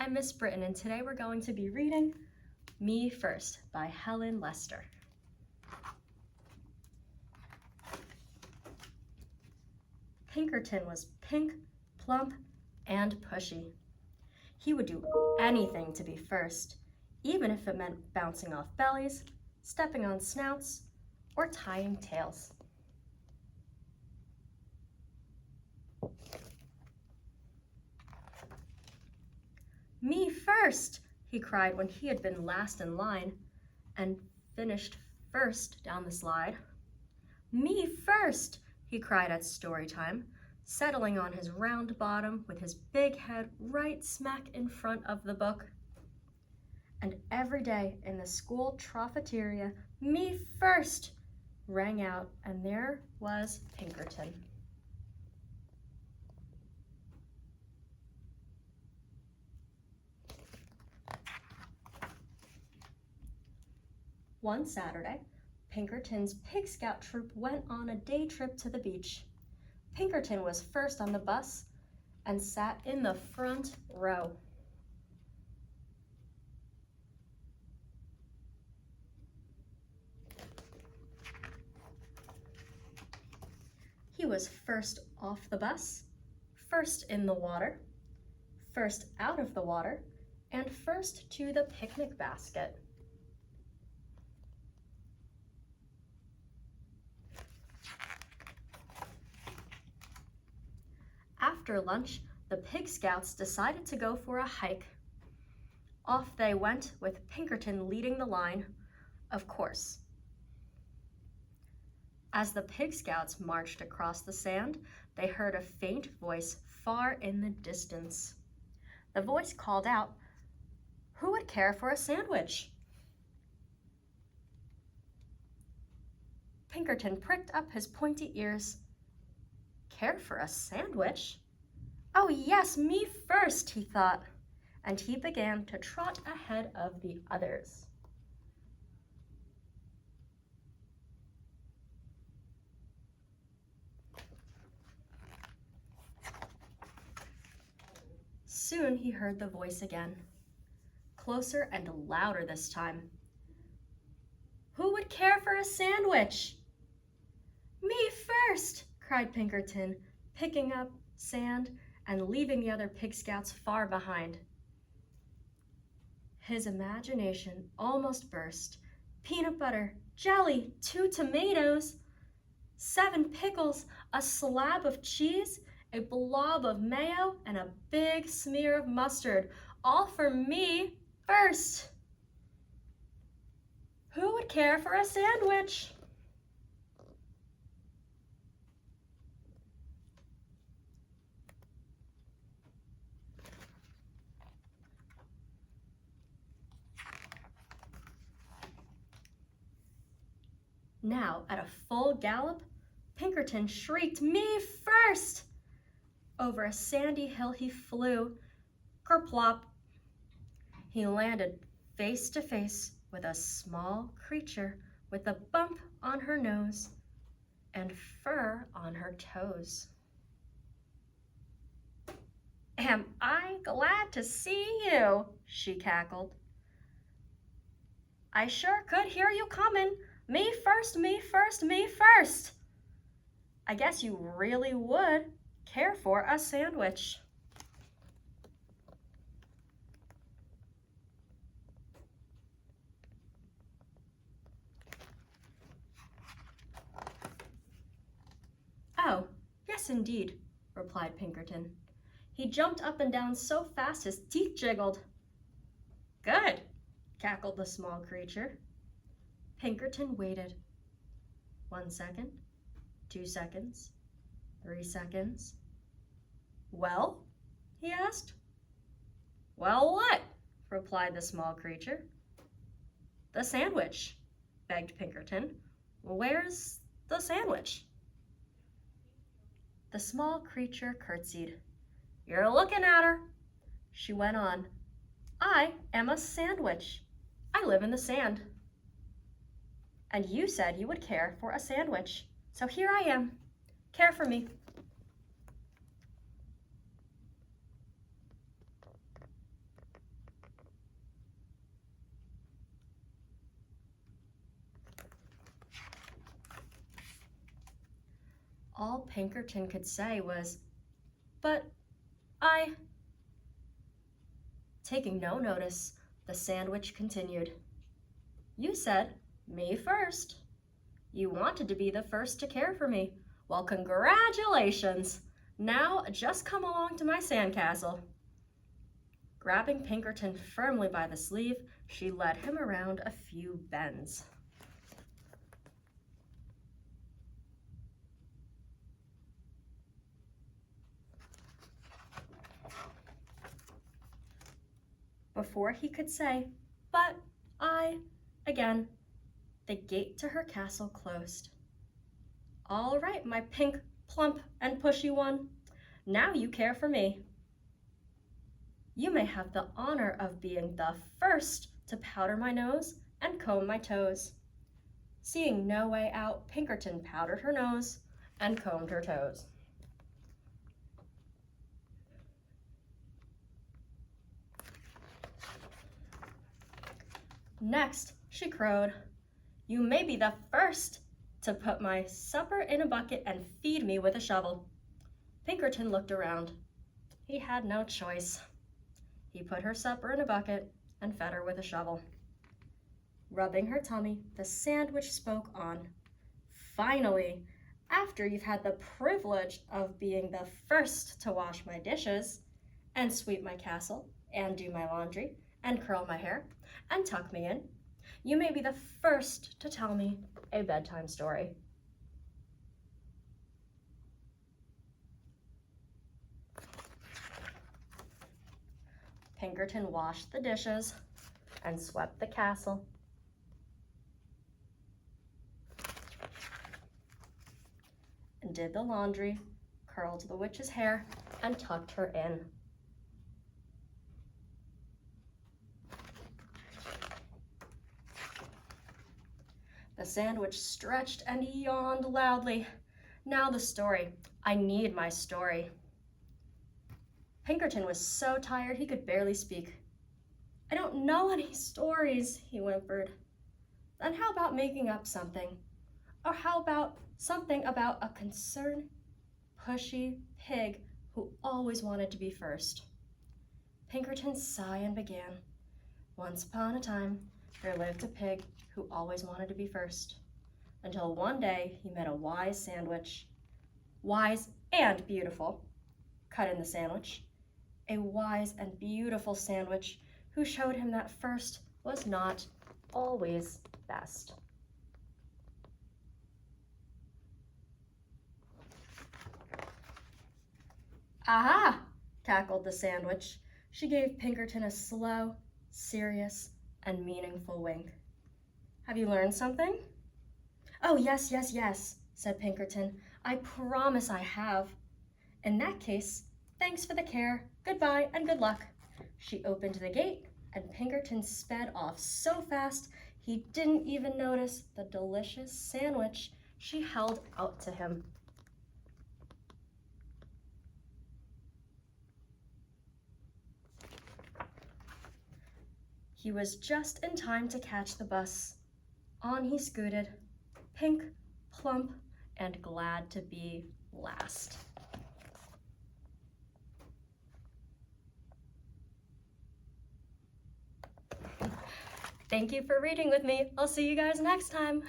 I'm Miss Britton, and today we're going to be reading Me First by Helen Lester. Pinkerton was pink, plump, and pushy. He would do anything to be first, even if it meant bouncing off bellies, stepping on snouts, or tying tails. Me first, he cried when he had been last in line and finished first down the slide. Me first, he cried at story time, settling on his round bottom with his big head right smack in front of the book. And every day in the school trophiteria, me first rang out, and there was Pinkerton. One Saturday, Pinkerton's Pig Scout troop went on a day trip to the beach. Pinkerton was first on the bus and sat in the front row. He was first off the bus, first in the water, first out of the water, and first to the picnic basket. After lunch, the Pig Scouts decided to go for a hike. Off they went with Pinkerton leading the line, of course. As the Pig Scouts marched across the sand, they heard a faint voice far in the distance. The voice called out, "Who would care for a sandwich?" Pinkerton pricked up his pointy ears. Care for a sandwich? Oh yes, me first, he thought, and he began to trot ahead of the others. Soon he heard the voice again, closer and louder this time. Who would care for a sandwich? Me first, cried Pinkerton, picking up sand and leaving the other Pig Scouts far behind. His imagination almost burst. Peanut butter, jelly, 2 tomatoes, 7 pickles, a slab of cheese, a blob of mayo, and a big smear of mustard, all for me first. Who would care for a sandwich? Now, at a full gallop, Pinkerton shrieked, "Me first!" Over a sandy hill he flew. Kerplop! He landed face to face with a small creature with a bump on her nose and fur on her toes. "Am I glad to see you," she cackled. "I sure could hear you coming. Me first, me first, me first. I guess you really would care for a sandwich." "Oh, yes indeed," replied Pinkerton. He jumped up and down so fast his teeth jiggled. "Good," cackled the small creature. Pinkerton waited. 1 second, 2 seconds, 3 seconds. "Well?" he asked. "Well, what?" replied the small creature. "The sandwich," begged Pinkerton. "Where's the sandwich?" The small creature curtsied. "You're looking at her." She went on. "I am a sandwich. I live in the sand. And you said you would care for a sandwich. So here I am. Care for me." All Pinkerton could say was, "But I..." Taking no notice, the sandwich continued. "You said, 'Me first.' You wanted to be the first to care for me. Well, congratulations! Now just come along to my sandcastle." Grabbing Pinkerton firmly by the sleeve, she led him around a few bends. Before he could say, "But I..." again, the gate to her castle closed. "All right, my pink, plump, and pushy one. Now you care for me. You may have the honor of being the first to powder my nose and comb my toes." Seeing no way out, Pinkerton powdered her nose and combed her toes. Next, she crowed, "You may be the first to put my supper in a bucket and feed me with a shovel." Pinkerton looked around. He had no choice. He put her supper in a bucket and fed her with a shovel. Rubbing her tummy, the sandwich spoke on. "Finally, after you've had the privilege of being the first to wash my dishes, and sweep my castle, and do my laundry, and curl my hair, and tuck me in, you may be the first to tell me a bedtime story." Pinkerton washed the dishes and swept the castle. And did the laundry, curled the witch's hair, and tucked her in. The sandwich stretched and yawned loudly. Now the story. I need my story. Pinkerton was so tired he could barely speak. "I don't know any stories," he whimpered. "Then how about making up something? Or how about something about a concerned, pushy pig who always wanted to be first?" Pinkerton sighed and began. "Once upon a time, there lived a pig who always wanted to be first, until one day he met a wise sandwich. Wise and beautiful," cut in the sandwich. "A wise and beautiful sandwich who showed him that first was not always best." "Aha!" cackled the sandwich. She gave Pinkerton a slow, serious, and meaningful wink. "Have you learned something?" "Oh, yes, yes, yes," said Pinkerton. "I promise I have." "In that case, thanks for the care. Goodbye and good luck." She opened the gate, and Pinkerton sped off so fast he didn't even notice the delicious sandwich she held out to him. He was just in time to catch the bus. On he scooted, pink, plump, and glad to be last. Thank you for reading with me. I'll see you guys next time.